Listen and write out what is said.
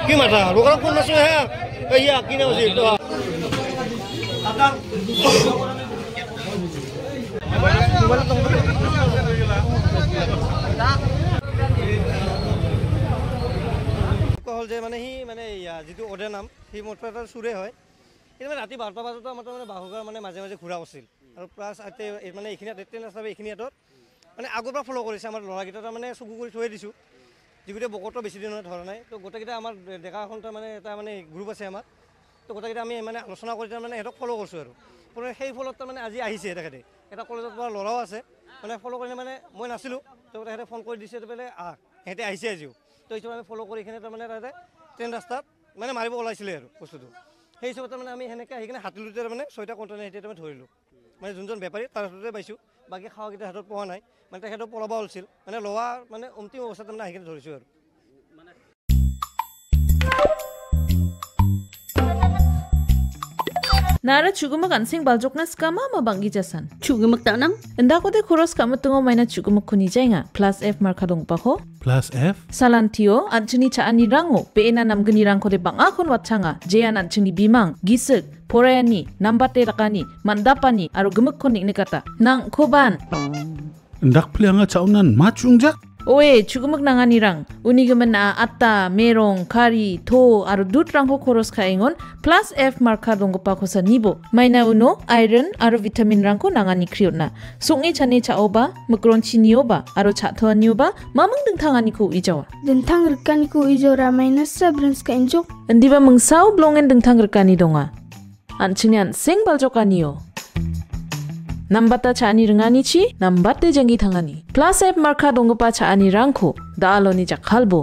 Ki mata, lo kan pun masuk ya. Iya, kini masih itu. Atang. হল যে মানে যেটো order নাম সেই মোটৰটা সুৰে হয় কিন্তু মানে ৰাতি 12টা বজাত আমাৰ মানে বাহুগাৰ মানে মাজে মাজে ঘূৰা আছিল আৰু প্লাছ মানে এইখিনি ট্ৰেইন আছে এইখিনিত মানে আগৰ পৰা ফলো কৰিছে আমাৰ ল'ৰাকেইটা মানে চকু কৰি থৈ দিছোঁ যিগোটেই বকতো বেছি দিন ধৰা নাই তো গোটেইকেইটা আমাৰ ডেকা এখনটা মানে এটা মানে গ্ৰুপ আছে আমাৰ তো গোটেইকেইটা আমি মানে আলোচনা কৰি মানে সিহঁতক ফলো কৰিছোঁ আৰু সেই ফলত মানে আজি আহিছে তেখেতে এটা কলেজত পৰা ল'ৰাও আছে মানে ফলো কৰি মানে মই নাছিলোঁ তো তেখেতে ফোন কৰি দিছে বোলে সিহঁতে আহিছে আজিও তো এইটো আমি ফলো কৰি এইখিনি তাৰমানে তাতে ট্ৰেইন ৰাস্তাত মানে মাৰিব ওলাইছিলে আৰু বস্তুটো সেই হিচাপতে মানে আমি সেনেকৈ সেইখিনি হাতলুতে মানে 6টা কণ্টেইনাৰ এতিয়া আমি ধৰিলোঁ মানে যোনজন বেপাৰী তাৰ হাততে পাইছোঁ বাকী খাৱাকেইটা হাতত পোৱা নাই মানে তেখেতক পলাব ওলাইছিল মানে লোৱা মানে অন্তিম অৱস্থাত মানে সেইখিনি ধৰিছোঁ আৰু Nara chugumak ansing baljokna skama ma bangi jasan. Chugumak tanang? Enda ko de khuros kamu tungo maina chugumak kuni jainga. Plus F marka dong pa ko? Plus F? Salantio anchuni cha ani rango. Peena namgani rang ko de banga kon watchanga. Jean anchuni bimang. Gisik. Porayani. Nambate rakani. Mandapani. Aro gemuk konik nikata. Nang koban. Ndak plianga chaunan machungjak? Oe chugumak nangani rang. Unigaman na atta, merong, kari, to, aro dut rang ko khuros kaingon. Plus F marka dong pa ko sa nibo. Maina uno, iron, aro vitamin rang ko nangani kriot na. Sungi chane cha oba, mukron chinioba, aro cha thoa nioba, mamang dengtangani ko ijawa. Dengtang rekani ko ijora maina sabrans ka injok. Endiba mengsau blongen dengtang rekani donga. Anchini ansing baljokaniyo. Nambata chani rengani chi, nambate jangi thangani. Plus F marka dongpa chani rangko, daaloni jakhalbo.